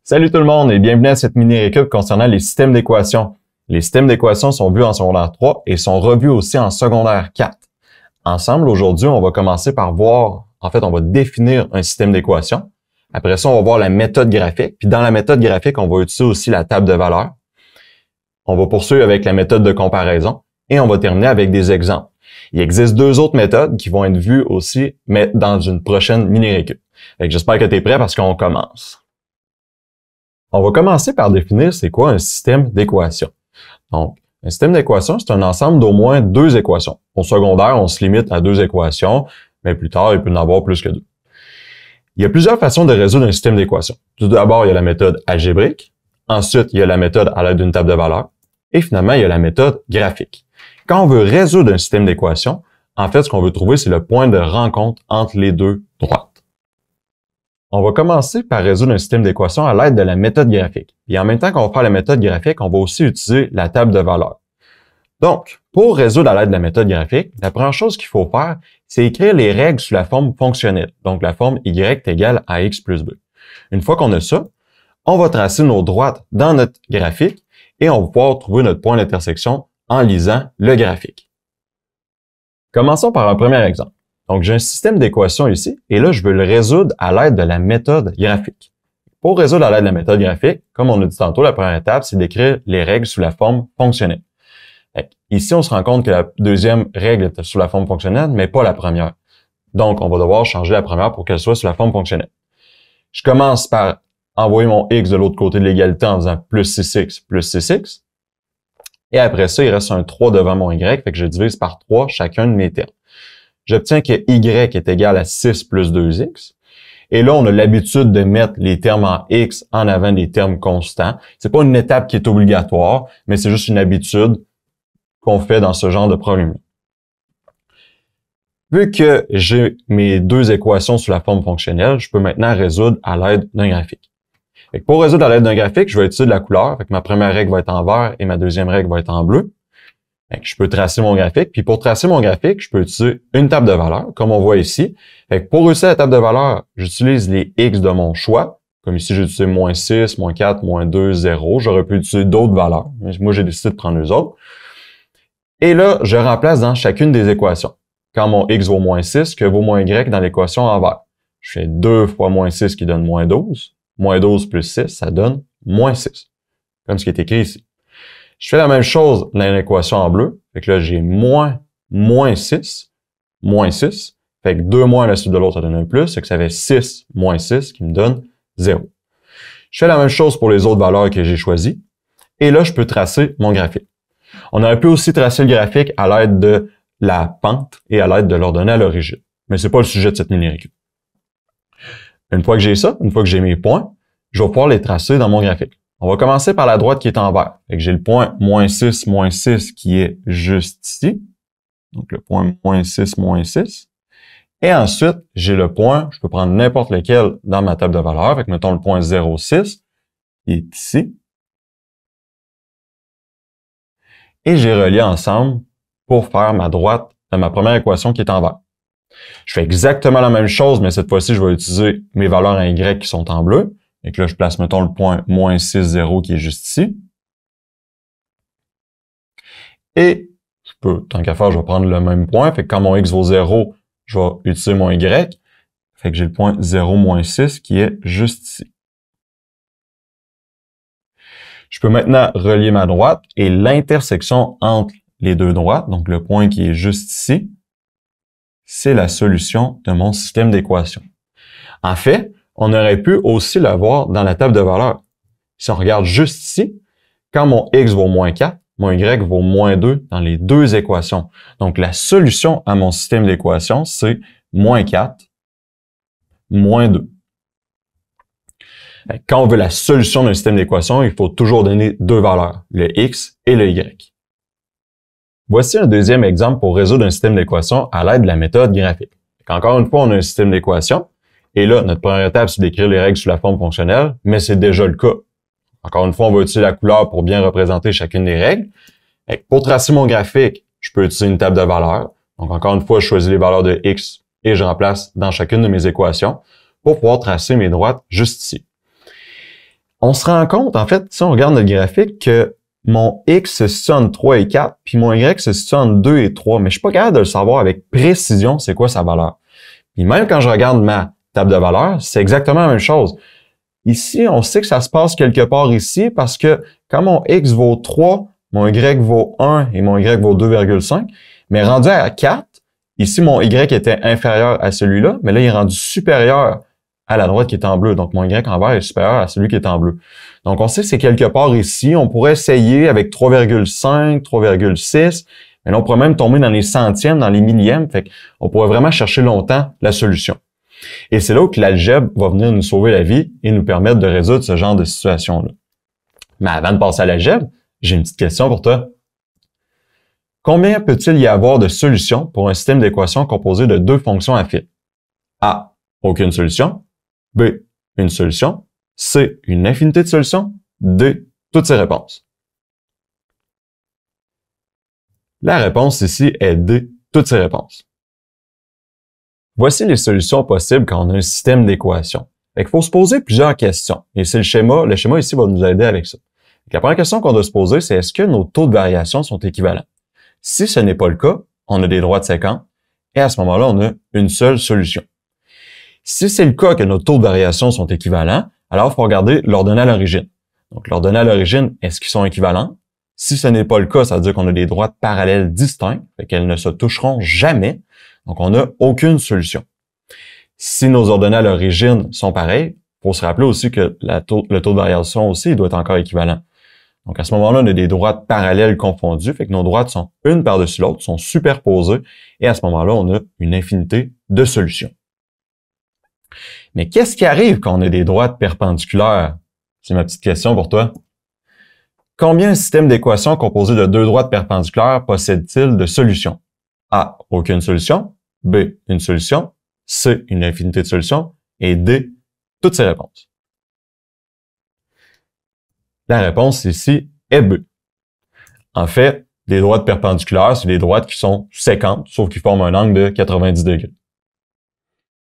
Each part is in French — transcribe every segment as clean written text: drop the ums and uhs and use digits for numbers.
Salut tout le monde et bienvenue à cette mini-récup concernant les systèmes d'équations. Les systèmes d'équations sont vus en secondaire 3 et sont revus aussi en secondaire 4. Ensemble, aujourd'hui, on va commencer par voir, on va définir un système d'équations. Après ça, on va voir la méthode graphique. Puis dans la méthode graphique, on va utiliser aussi la table de valeurs. On va poursuivre avec la méthode de comparaison et on va terminer avec des exemples. Il existe deux autres méthodes qui vont être vues aussi, mais dans une prochaine mini-récup. J'espère que tu es prêt parce qu'on commence. On va commencer par définir c'est quoi un système d'équations. Donc, un système d'équations, c'est un ensemble d'au moins deux équations. Au secondaire, on se limite à deux équations, mais plus tard, il peut y en avoir plus que deux. Il y a plusieurs façons de résoudre un système d'équations. Tout d'abord, il y a la méthode algébrique. Ensuite, il y a la méthode à l'aide d'une table de valeurs. Et finalement, il y a la méthode graphique. Quand on veut résoudre un système d'équations, en fait, ce qu'on veut trouver, c'est le point de rencontre entre les deux droites. On va commencer par résoudre un système d'équations à l'aide de la méthode graphique. Et en même temps qu'on va faire la méthode graphique, on va aussi utiliser la table de valeurs. Donc, pour résoudre à l'aide de la méthode graphique, la première chose qu'il faut faire, c'est écrire les règles sous la forme fonctionnelle. Donc, la forme y est égale à x plus b. Une fois qu'on a ça, on va tracer nos droites dans notre graphique et on va pouvoir trouver notre point d'intersection en lisant le graphique. Commençons par un premier exemple. Donc, j'ai un système d'équations ici, et là, je veux le résoudre à l'aide de la méthode graphique. Pour résoudre à l'aide de la méthode graphique, comme on a dit tantôt, la première étape, c'est d'écrire les règles sous la forme fonctionnelle. Ici, on se rend compte que la deuxième règle est sous la forme fonctionnelle, mais pas la première. Donc, on va devoir changer la première pour qu'elle soit sous la forme fonctionnelle. Je commence par envoyer mon x de l'autre côté de l'égalité en disant plus 6x plus 6x. Et après ça, il reste un 3 devant mon y, fait que je divise par 3 chacun de mes termes. J'obtiens que y est égal à 6 plus 2x. Et là, on a l'habitude de mettre les termes en x en avant des termes constants. C'est pas une étape qui est obligatoire, mais c'est juste une habitude qu'on fait dans ce genre de problème. Vu que j'ai mes deux équations sous la forme fonctionnelle, je peux maintenant résoudre à l'aide d'un graphique. Pour résoudre à l'aide d'un graphique, je vais utiliser de la couleur. Ma première règle va être en vert et ma deuxième règle va être en bleu. Je peux tracer mon graphique. Puis pour tracer mon graphique, je peux utiliser une table de valeurs, comme on voit ici. Pour réussir la table de valeurs, j'utilise les x de mon choix. Comme ici, j'ai utilisé moins 6, moins 4, moins 2, 0. J'aurais pu utiliser d'autres valeurs. Mais moi, j'ai décidé de prendre les autres. Et là, je remplace dans chacune des équations. Quand mon x vaut moins 6, que vaut moins y dans l'équation en vert. Je fais 2 fois moins 6 qui donne moins 12. Moins 12 plus 6, ça donne moins 6. Comme ce qui est écrit ici. Je fais la même chose dans l'équation en bleu. Fait que là, j'ai moins 6, moins 6. Fait que 2 moins à la suite de l'autre, ça donne un plus. Fait que ça fait 6 moins 6 qui me donne 0. Je fais la même chose pour les autres valeurs que j'ai choisies. Et là, je peux tracer mon graphique. On aurait pu aussi tracer le graphique à l'aide de la pente et à l'aide de l'ordonnée à l'origine. Mais c'est pas le sujet de cette mini-récup. Une fois que j'ai ça, une fois que j'ai mes points, je vais pouvoir les tracer dans mon graphique. On va commencer par la droite qui est en vert. Fait que j'ai le point moins 6 qui est juste ici. Donc le point moins 6. Et ensuite, j'ai le point, je peux prendre n'importe lequel dans ma table de valeurs. Fait que mettons le point 0,6 qui est ici. Et j'ai relié ensemble pour faire ma droite de ma première équation qui est en vert. Je fais exactement la même chose, mais cette fois-ci, je vais utiliser mes valeurs en y qui sont en bleu. Et que là, je place, mettons, le point moins 6, 0 qui est juste ici. Et je peux, tant qu'à faire, je vais prendre le même point. Fait que quand mon x vaut 0, je vais utiliser mon y. Fait que j'ai le point 0 moins 6 qui est juste ici. Je peux maintenant relier ma droite et l'intersection entre les deux droites, donc le point qui est juste ici, c'est la solution de mon système d'équations. En fait, on aurait pu aussi l'avoir dans la table de valeurs. Si on regarde juste ici, quand mon x vaut moins 4, mon y vaut moins 2 dans les deux équations. Donc, la solution à mon système d'équations, c'est moins 4, moins 2. Quand on veut la solution d'un système d'équations, il faut toujours donner deux valeurs, le x et le y. Voici un deuxième exemple pour résoudre un système d'équations à l'aide de la méthode graphique. Encore une fois, on a un système d'équations. Et là, notre première étape, c'est d'écrire les règles sous la forme fonctionnelle, mais c'est déjà le cas. Encore une fois, on va utiliser la couleur pour bien représenter chacune des règles. Pour tracer mon graphique, je peux utiliser une table de valeurs. Donc, encore une fois, je choisis les valeurs de x et je remplace dans chacune de mes équations pour pouvoir tracer mes droites juste ici. On se rend compte, en fait, si on regarde notre graphique, que mon X se situe entre 3 et 4, puis mon Y se situe entre 2 et 3, mais je suis pas capable de le savoir avec précision c'est quoi sa valeur. Puis même quand je regarde ma table de valeurs, c'est exactement la même chose. Ici, on sait que ça se passe quelque part ici parce que quand mon X vaut 3, mon Y vaut 1 et mon Y vaut 2,5, mais rendu à 4, ici, mon Y était inférieur à celui-là, mais là, il est rendu supérieur à la droite qui est en bleu. Donc, mon Y en vert est supérieur à celui qui est en bleu. Donc, on sait que c'est quelque part ici. On pourrait essayer avec 3,5, 3,6, mais là, on pourrait même tomber dans les centièmes, dans les millièmes. Fait qu'on pourrait vraiment chercher longtemps la solution. Et c'est là où l'algèbre va venir nous sauver la vie et nous permettre de résoudre ce genre de situation-là. Mais avant de passer à l'algèbre, j'ai une petite question pour toi. Combien peut-il y avoir de solutions pour un système d'équations composé de deux fonctions affines? A. Aucune solution. B. Une solution. C. Une infinité de solutions. D. Toutes ces réponses. La réponse ici est D. Toutes ces réponses. Voici les solutions possibles quand on a un système d'équations. Il faut se poser plusieurs questions. Et c'est le schéma ici va nous aider avec ça. La première question qu'on doit se poser, c'est est-ce que nos taux de variation sont équivalents? Si ce n'est pas le cas, on a des droits de séquence et à ce moment-là, on a une seule solution. Si c'est le cas que nos taux de variation sont équivalents, alors il faut regarder l'ordonnée à l'origine. Donc, l'ordonnée à l'origine, est-ce qu'ils sont équivalents? Si ce n'est pas le cas, ça veut dire qu'on a des droites parallèles distinctes, qu'elles ne se toucheront jamais. Donc, on n'a aucune solution. Si nos ordonnées à l'origine sont pareilles, il faut se rappeler aussi que le taux de variation aussi doit être encore équivalent. Donc, à ce moment-là, on a des droites parallèles confondues, fait que nos droites sont une par-dessus l'autre, sont superposées, et à ce moment-là, on a une infinité de solutions. Mais qu'est-ce qui arrive quand on a des droites perpendiculaires? C'est ma petite question pour toi. Combien un système d'équations composé de deux droites perpendiculaires possède-t-il de solutions? A. Aucune solution. B. Une solution. C. Une infinité de solutions. Et D. Toutes ces réponses. La réponse ici est B. En fait, des droites perpendiculaires, c'est des droites qui sont séquentes, sauf qu'ils forment un angle de 90 degrés.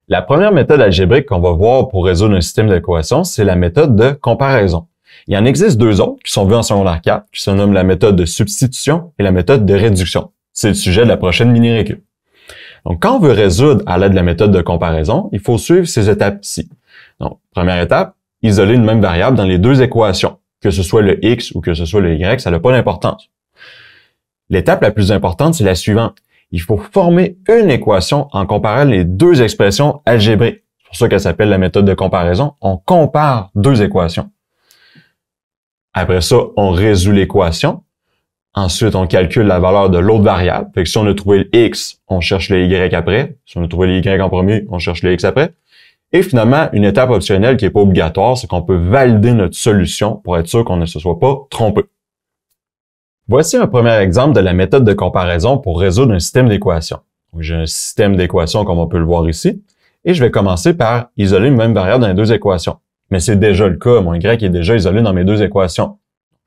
La première méthode algébrique qu'on va voir pour résoudre un système d'équations, c'est la méthode de comparaison. Il en existe deux autres qui sont vues en secondaire 4, qui se nomment la méthode de substitution et la méthode de réduction. C'est le sujet de la prochaine mini-récup. Donc, quand on veut résoudre à l'aide de la méthode de comparaison, il faut suivre ces étapes-ci. Donc, première étape, isoler une même variable dans les deux équations. Que ce soit le x ou que ce soit le y, ça n'a pas d'importance. L'étape la plus importante, c'est la suivante. Il faut former une équation en comparant les deux expressions algébriques. C'est pour ça qu'elle s'appelle la méthode de comparaison. On compare deux équations. Après ça, on résout l'équation. Ensuite, on calcule la valeur de l'autre variable. Fait que si on a trouvé le x, on cherche le y après. Si on a trouvé le y en premier, on cherche le x après. Et finalement, une étape optionnelle qui n'est pas obligatoire, c'est qu'on peut valider notre solution pour être sûr qu'on ne se soit pas trompé. Voici un premier exemple de la méthode de comparaison pour résoudre un système d'équations. J'ai un système d'équations comme on peut le voir ici, et je vais commencer par isoler une même variable dans les deux équations. Mais c'est déjà le cas, mon y est déjà isolé dans mes deux équations.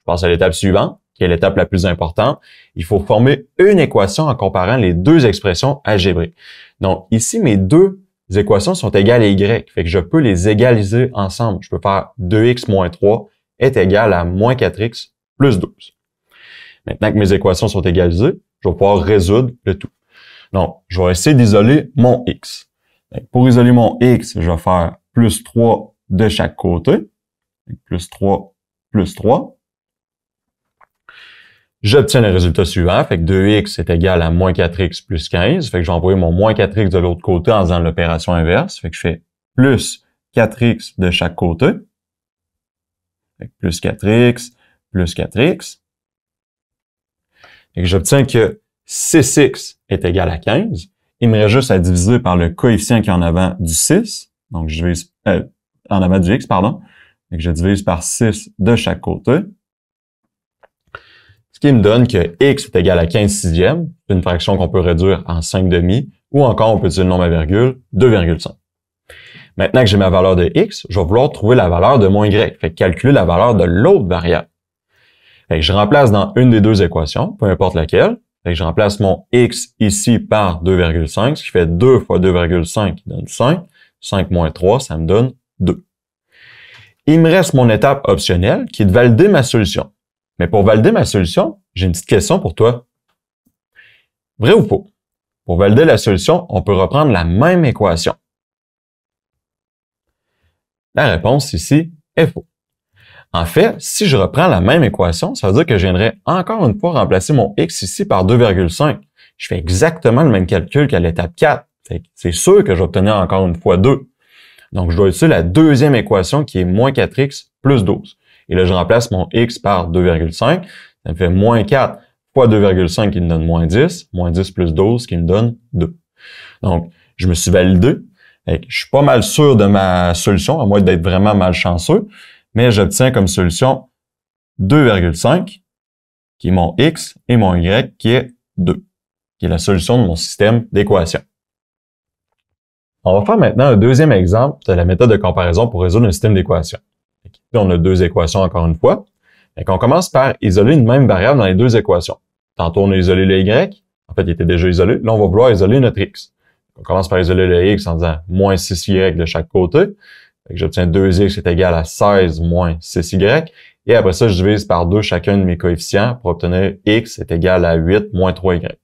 Je passe à l'étape suivante, qui est l'étape la plus importante. Il faut former une équation en comparant les deux expressions algébriques. Donc ici, mes deux équations sont égales à y, fait que je peux les égaliser ensemble. Je peux faire 2x moins 3 est égal à moins 4x plus 12. Maintenant que mes équations sont égalisées, je vais pouvoir résoudre le tout. Donc, je vais essayer d'isoler mon x. Pour isoler mon x, je vais faire plus 3 de chaque côté. Plus 3, plus 3. J'obtiens le résultat suivant, fait que 2x est égal à moins 4x plus 15, fait que je vais envoyer mon moins 4x de l'autre côté en faisant l'opération inverse, fait que je fais plus 4x de chaque côté, fait que plus 4x, plus 4x, et que j'obtiens que 6x est égal à 15. Il me reste juste à diviser par le coefficient qui est en avant du 6, donc je divise, en avant du x, pardon, et que je divise par 6 de chaque côté. Ce qui me donne que x est égal à 15 sixièmes, une fraction qu'on peut réduire en 5 demi, ou encore on peut utiliser le nombre à virgule, 2,5. Maintenant que j'ai ma valeur de x, je vais vouloir trouver la valeur de mon y, fait que calculer la valeur de l'autre variable. Fait que je remplace dans une des deux équations, peu importe laquelle, fait que je remplace mon x ici par 2,5, ce qui fait 2 fois 2,5 qui donne 5, 5 moins 3, ça me donne 2. Il me reste mon étape optionnelle qui est de valider ma solution. Mais pour valider ma solution, j'ai une petite question pour toi. Vrai ou faux? Pour valider la solution, on peut reprendre la même équation. La réponse ici est faux. En fait, si je reprends la même équation, ça veut dire que je viendrais encore une fois remplacer mon x ici par 2,5. Je fais exactement le même calcul qu'à l'étape 4. C'est sûr que je vais obtenir encore une fois 2. Donc, je dois utiliser la deuxième équation qui est moins 4x plus 12. Et là, je remplace mon x par 2,5. Ça me fait moins 4 fois 2,5 qui me donne moins 10. Moins 10 plus 12 qui me donne 2. Donc, je me suis validé. Je suis pas mal sûr de ma solution, à moins d'être vraiment malchanceux. Mais j'obtiens comme solution 2,5 qui est mon x et mon y qui est 2, qui est la solution de mon système d'équations. On va faire maintenant un deuxième exemple de la méthode de comparaison pour résoudre un système d'équations. Ici, on a deux équations encore une fois. On commence par isoler une même variable dans les deux équations. Tantôt, on a isolé le y. En fait, il était déjà isolé. Là, on va vouloir isoler notre x. On commence par isoler le x en disant moins 6y de chaque côté. J'obtiens 2x est égal à 16 moins 6y. Et après ça, je divise par 2 chacun de mes coefficients pour obtenir x est égal à 8 moins 3y.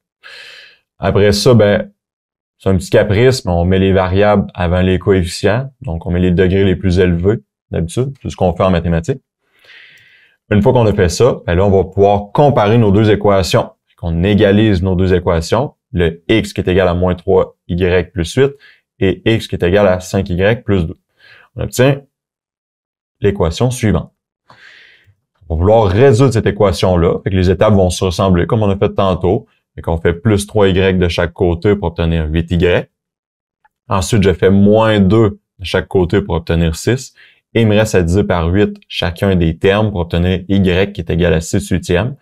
Après ça, c'est un petit caprice, mais on met les variables avant les coefficients. Donc, on met les degrés les plus élevés, d'habitude. C'est ce qu'on fait en mathématiques. Une fois qu'on a fait ça, là, on va pouvoir comparer nos deux équations. On égalise nos deux équations. Le x qui est égal à moins 3y plus 8 et x qui est égal à 5y plus 2. On obtient l'équation suivante. On va vouloir résoudre cette équation-là. Les étapes vont se ressembler comme on a fait tantôt. On fait plus 3y de chaque côté pour obtenir 8y. Ensuite, je fais moins 2 de chaque côté pour obtenir 6. Et il me reste à diviser par 8 chacun des termes pour obtenir y qui est égal à 6 huitièmes,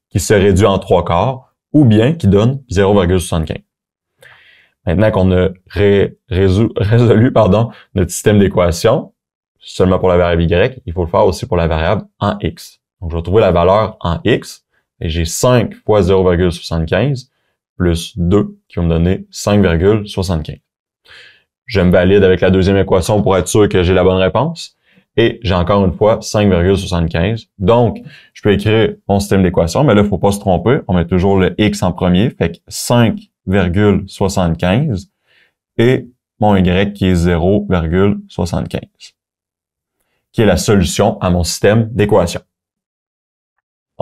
qui se réduit en 3 quarts, ou bien qui donne 0,75. Maintenant qu'on a résolu notre système d'équation, seulement pour la variable y, il faut le faire aussi pour la variable en x. Donc, je vais trouver la valeur en x, et j'ai 5 fois 0,75 plus 2 qui va me donner 5,75. Je me valide avec la deuxième équation pour être sûr que j'ai la bonne réponse. Et j'ai encore une fois 5,75. Donc, je peux écrire mon système d'équation, mais là, il ne faut pas se tromper. On met toujours le x en premier, fait que 5,75 et mon y qui est 0,75, qui est la solution à mon système d'équation.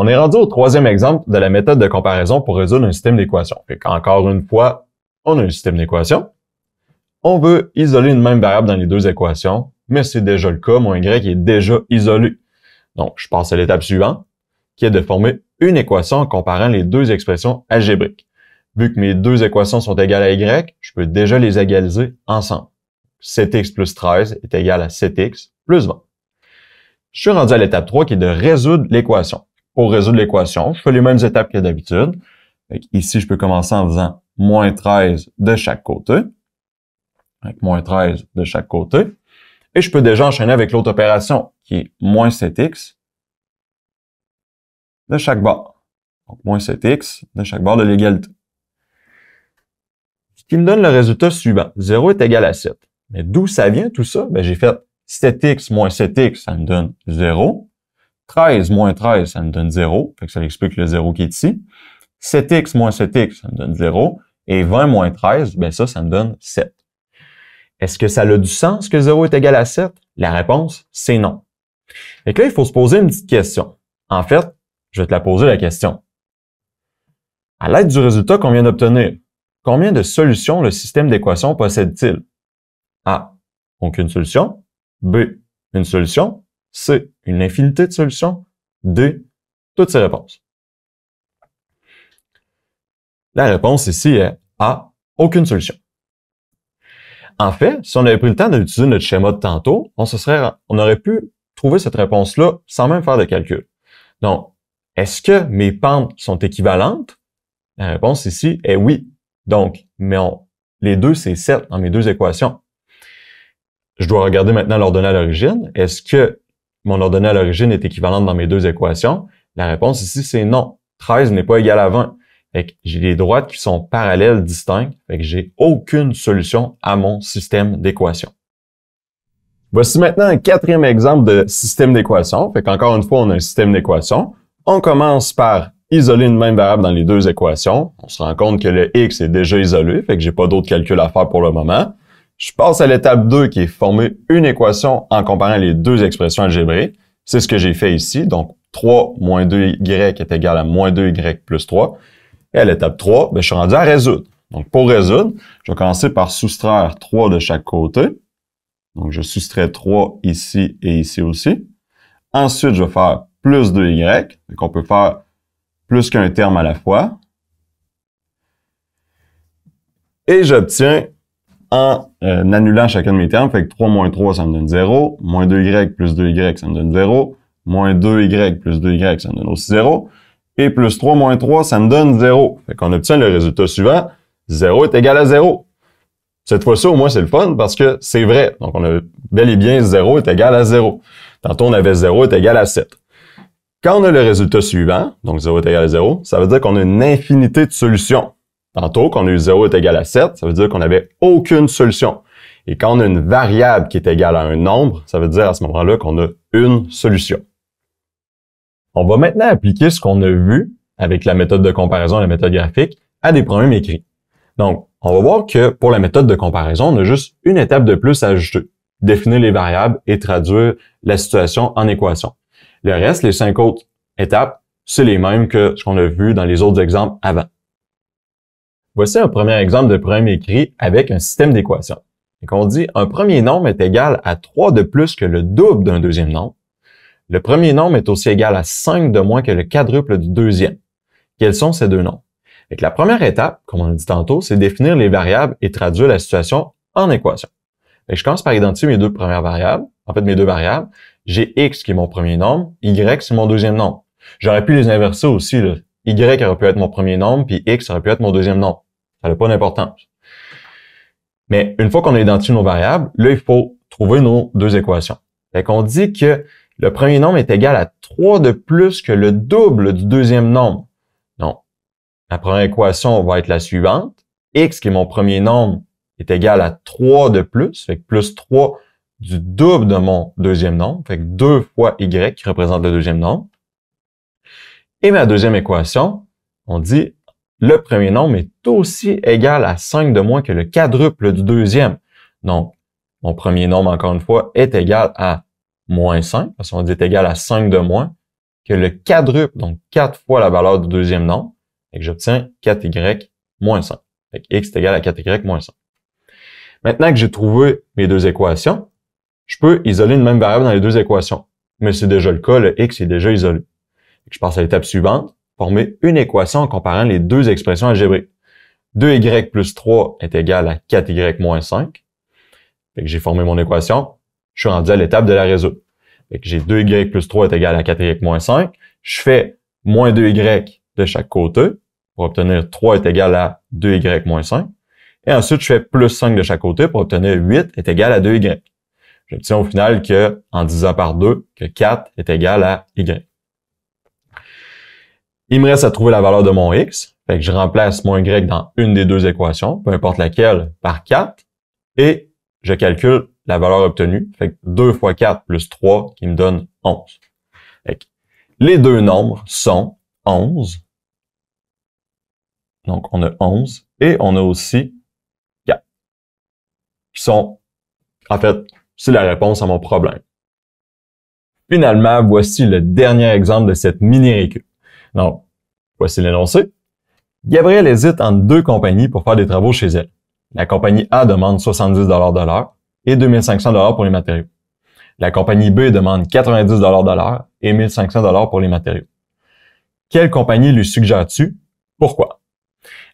On est rendu au troisième exemple de la méthode de comparaison pour résoudre un système d'équation. Encore une fois, on a un système d'équation. On veut isoler une même variable dans les deux équations, mais c'est déjà le cas, mon y est déjà isolé. Donc, je passe à l'étape suivante, qui est de former une équation en comparant les deux expressions algébriques. Vu que mes deux équations sont égales à y, je peux déjà les égaliser ensemble. 7x plus 13 est égal à 7x plus 20. Je suis rendu à l'étape 3 qui est de résoudre l'équation. Pour résoudre l'équation, je fais les mêmes étapes que d'habitude. Ici, je peux commencer en faisant moins 13 de chaque côté. Avec moins 13 de chaque côté. Et je peux déjà enchaîner avec l'autre opération, qui est moins 7x de chaque bord. Donc, moins 7x de chaque bord de l'égalité. Ce qui me donne le résultat suivant. 0 est égal à 7. Mais d'où ça vient tout ça? J'ai fait 7x moins 7x, ça me donne 0. 13 moins 13, ça me donne 0. Fait que ça explique le 0 qui est ici. 7x moins 7x, ça me donne 0. Et 20 moins 13, ça me donne 7. Est-ce que ça a du sens que 0 est égal à 7? La réponse, c'est non. Et là, il faut se poser une petite question. En fait, je vais te la poser la question. À l'aide du résultat qu'on vient d'obtenir, combien de solutions le système d'équations possède-t-il? A. Aucune solution. B. Une solution. C. Une infinité de solutions. D. Toutes ces réponses. La réponse ici est A. Aucune solution. En fait, si on avait pris le temps d'utiliser notre schéma de tantôt, on aurait pu trouver cette réponse-là sans même faire de calcul. Donc, est-ce que mes pentes sont équivalentes? La réponse ici est oui. Donc, les deux, c'est 7 dans mes deux équations. Je dois regarder maintenant l'ordonnée à l'origine. Est-ce que mon ordonnée à l'origine est équivalente dans mes deux équations? La réponse ici, c'est non. 13 n'est pas égal à 20. Fait que j'ai des droites qui sont parallèles distinctes. Fait que j'ai aucune solution à mon système d'équations. Voici maintenant un quatrième exemple de système d'équation. Fait qu'encore une fois, on a un système d'équation. On commence par isoler une même variable dans les deux équations. On se rend compte que le x est déjà isolé, fait que j'ai pas d'autres calculs à faire pour le moment. Je passe à l'étape 2 qui est former une équation en comparant les deux expressions algébriques. C'est ce que j'ai fait ici. Donc, 3 moins 2y est égal à moins 2y plus 3. Et à l'étape 3, je suis rendu à résoudre. Donc, pour résoudre, je vais commencer par soustraire 3 de chaque côté. Donc, je soustrais 3 ici et ici aussi. Ensuite, je vais faire plus 2y. Donc, on peut faire plus qu'un terme à la fois. Et j'obtiens, en annulant chacun de mes termes, fait que 3 moins 3, ça me donne 0. Moins 2y plus 2y, ça me donne 0. Moins 2y plus 2y, ça me donne aussi 0. Et plus 3 moins 3, ça me donne 0. Fait qu'on obtient le résultat suivant. 0 est égal à 0. Cette fois-ci, au moins, c'est le fun parce que c'est vrai. Donc, on a bel et bien 0 est égal à 0. Tantôt, on avait 0 est égal à 7. Quand on a le résultat suivant, donc 0 est égal à 0, ça veut dire qu'on a une infinité de solutions. Tantôt, quand on a eu 0 est égal à 7, ça veut dire qu'on n'avait aucune solution. Et quand on a une variable qui est égale à un nombre, ça veut dire à ce moment-là qu'on a une solution. On va maintenant appliquer ce qu'on a vu avec la méthode de comparaison et la méthode graphique à des problèmes écrits. Donc, on va voir que pour la méthode de comparaison, on a juste une étape de plus à ajouter. Définir les variables et traduire la situation en équation. Le reste, les 5 autres étapes, c'est les mêmes que ce qu'on a vu dans les autres exemples avant. Voici un premier exemple de problème écrit avec un système d'équations. Donc, on dit un premier nombre est égal à 3 de plus que le double d'un deuxième nombre. Le premier nombre est aussi égal à 5 de moins que le quadruple du deuxième. Quels sont ces deux nombres? Donc, la première étape, comme on a dit tantôt, c'est définir les variables et traduire la situation en équation. Donc, je commence par identifier mes deux premières variables. En fait, mes deux variables. J'ai x qui est mon premier nombre, y c'est mon deuxième nombre. J'aurais pu les inverser aussi. Là. Y aurait pu être mon premier nombre, puis x aurait pu être mon deuxième nombre. Ça n'a pas d'importance. Mais une fois qu'on a identifié nos variables, là, il faut trouver nos deux équations. Fait qu'on dit que le premier nombre est égal à 3 de plus que le double du deuxième nombre. Donc, la première équation va être la suivante. X, qui est mon premier nombre, est égal à 3 de plus, fait que plus 3 du double de mon deuxième nombre, fait que 2 fois y qui représente le deuxième nombre. Et ma deuxième équation, on dit le premier nombre est aussi égal à 5 de moins que le quadruple du deuxième. Donc, mon premier nombre, encore une fois, est égal à moins 5, parce qu'on dit est égal à 5 de moins que le quadruple, donc 4 fois la valeur du deuxième nombre, et que j'obtiens 4y moins 5. Fait que x est égal à 4y moins 5. Maintenant que j'ai trouvé mes deux équations, je peux isoler une même variable dans les deux équations. Mais c'est déjà le cas, le x est déjà isolé. Je passe à l'étape suivante, former une équation en comparant les deux expressions algébriques. 2y plus 3 est égal à 4y moins 5. Fait que j'ai formé mon équation, je suis rendu à l'étape de la résoudre. Fait que j'ai 2y plus 3 est égal à 4y moins 5. Je fais moins 2y de chaque côté pour obtenir 3 est égal à 2y moins 5. Et ensuite, je fais plus 5 de chaque côté pour obtenir 8 est égal à 2y. J'obtiens au final que, en divisant par 2, que 4 est égal à y. Il me reste à trouver la valeur de mon x. Fait que je remplace mon y dans une des deux équations, peu importe laquelle, par 4. Et je calcule la valeur obtenue. Fait que 2 fois 4 plus 3 qui me donne 11. Fait que les deux nombres sont 11. Donc, on a 11. Et on a aussi 4. Qui sont, en fait, c'est la réponse à mon problème. Finalement, voici le dernier exemple de cette mini-récup. Donc, voici l'énoncé. Gabrielle hésite entre deux compagnies pour faire des travaux chez elle. La compagnie A demande 70 de l'heure et 2500 pour les matériaux. La compagnie B demande 90 de l'heure et 1500 pour les matériaux. Quelle compagnie lui suggères-tu? Pourquoi?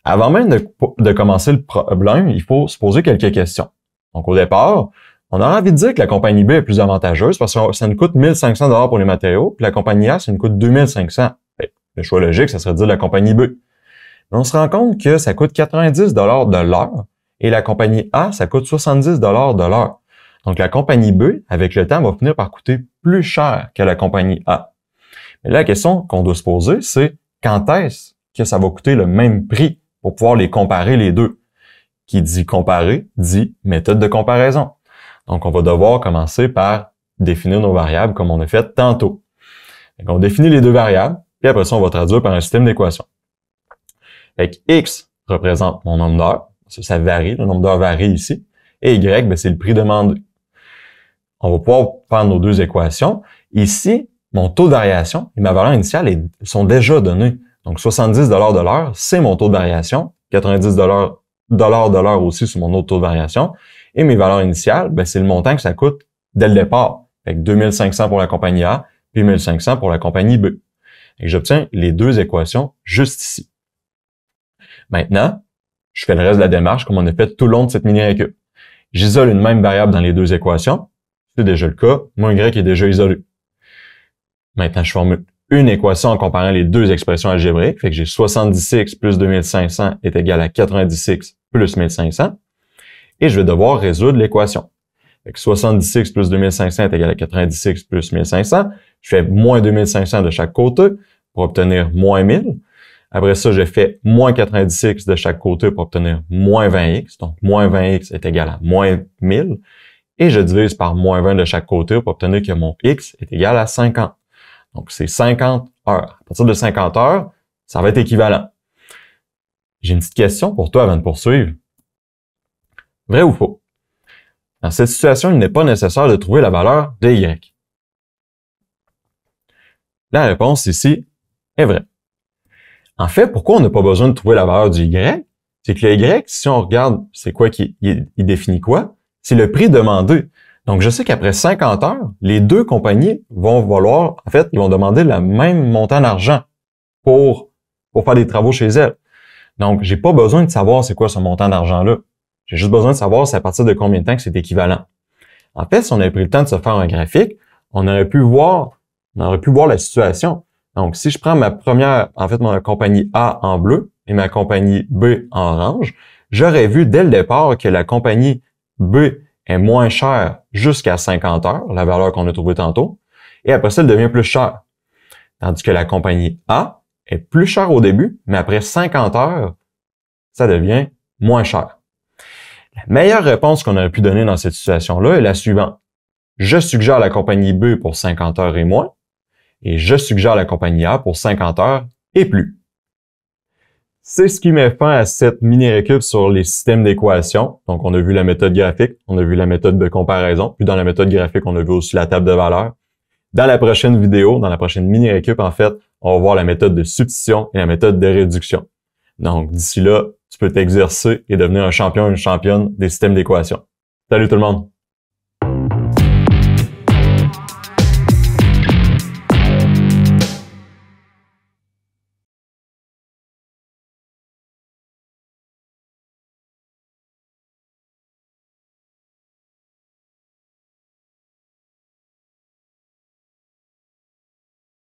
Avant même de commencer le problème, il faut se poser quelques questions. Donc, au départ, on a envie de dire que la compagnie B est plus avantageuse parce que ça nous coûte 1500 pour les matériaux, puis la compagnie A, ça nous coûte 2500. Le choix logique, ça serait de dire la compagnie B. Mais on se rend compte que ça coûte 90 de l'heure et la compagnie A, ça coûte 70 de l'heure. Donc, la compagnie B, avec le temps, va finir par coûter plus cher que la compagnie A. Mais là, la question qu'on doit se poser, c'est quand est-ce que ça va coûter le même prix pour pouvoir les comparer les deux? Qui dit comparer, dit méthode de comparaison. Donc, on va devoir commencer par définir nos variables comme on a fait tantôt. Donc, on définit les deux variables, puis après ça, on va traduire par un système d'équations. Fait que X représente mon nombre d'heures. Ça varie, le nombre d'heures varie ici. Et Y, ben, c'est le prix demandé. On va pouvoir faire nos deux équations. Ici, mon taux de variation et ma valeur initiale sont déjà donnés. Donc, 70 de l'heure, c'est mon taux de variation. 90 de l'heure aussi, c'est mon autre taux de variation. Et mes valeurs initiales, ben, c'est le montant que ça coûte dès le départ. Fait que 2500 pour la compagnie A, puis 1500 pour la compagnie B. Et j'obtiens les deux équations juste ici. Maintenant, je fais le reste de la démarche comme on a fait tout le long de cette mini-récup. J'isole une même variable dans les deux équations. C'est déjà le cas. Mon Y est déjà isolé. Maintenant, je formule une équation en comparant les deux expressions algébriques. Fait que j'ai 76 plus 2500 est égal à 96 plus 1500. Et je vais devoir résoudre l'équation. Fait que 76 plus 2500 est égal à 96 plus 1500. Je fais moins 2500 de chaque côté pour obtenir moins 1000. Après ça, je fais moins 96 de chaque côté pour obtenir moins 20x. Donc, moins 20x est égal à moins 1000. Et je divise par moins 20 de chaque côté pour obtenir que mon x est égal à 50. Donc, c'est 50 heures. À partir de 50 heures, ça va être équivalent. J'ai une petite question pour toi avant de poursuivre. Vrai ou faux? Dans cette situation, il n'est pas nécessaire de trouver la valeur de y. La réponse ici est vraie. En fait, pourquoi on n'a pas besoin de trouver la valeur du y? C'est que le y, si on regarde, c'est quoi il définit quoi? C'est le prix demandé. Donc, je sais qu'après 50 heures, les deux compagnies vont vouloir, en fait, ils vont demander le même montant d'argent pour faire des travaux chez elles. Donc, j'ai pas besoin de savoir c'est quoi ce montant d'argent-là. J'ai juste besoin de savoir c'est à partir de combien de temps que c'est équivalent. En fait, si on avait pris le temps de se faire un graphique, on aurait pu voir la situation. Donc, si je prends ma compagnie A en bleu et ma compagnie B en orange, j'aurais vu dès le départ que la compagnie B est moins chère jusqu'à 50 heures, la valeur qu'on a trouvée tantôt, et après ça, elle devient plus chère. Tandis que la compagnie A est plus chère au début, mais après 50 heures, ça devient moins cher. La meilleure réponse qu'on aurait pu donner dans cette situation-là est la suivante. Je suggère la compagnie B pour 50 heures et moins, et je suggère la compagnie A pour 50 heures et plus. C'est ce qui met fin à cette mini-récup sur les systèmes d'équations. Donc, on a vu la méthode graphique, on a vu la méthode de comparaison, puis dans la méthode graphique, on a vu aussi la table de valeurs. Dans la prochaine vidéo, dans la prochaine mini-récup, en fait, on va voir la méthode de substitution et la méthode de réduction. Donc, d'ici là, tu peux t'exercer et devenir un champion ou une championne des systèmes d'équations. Salut tout le monde!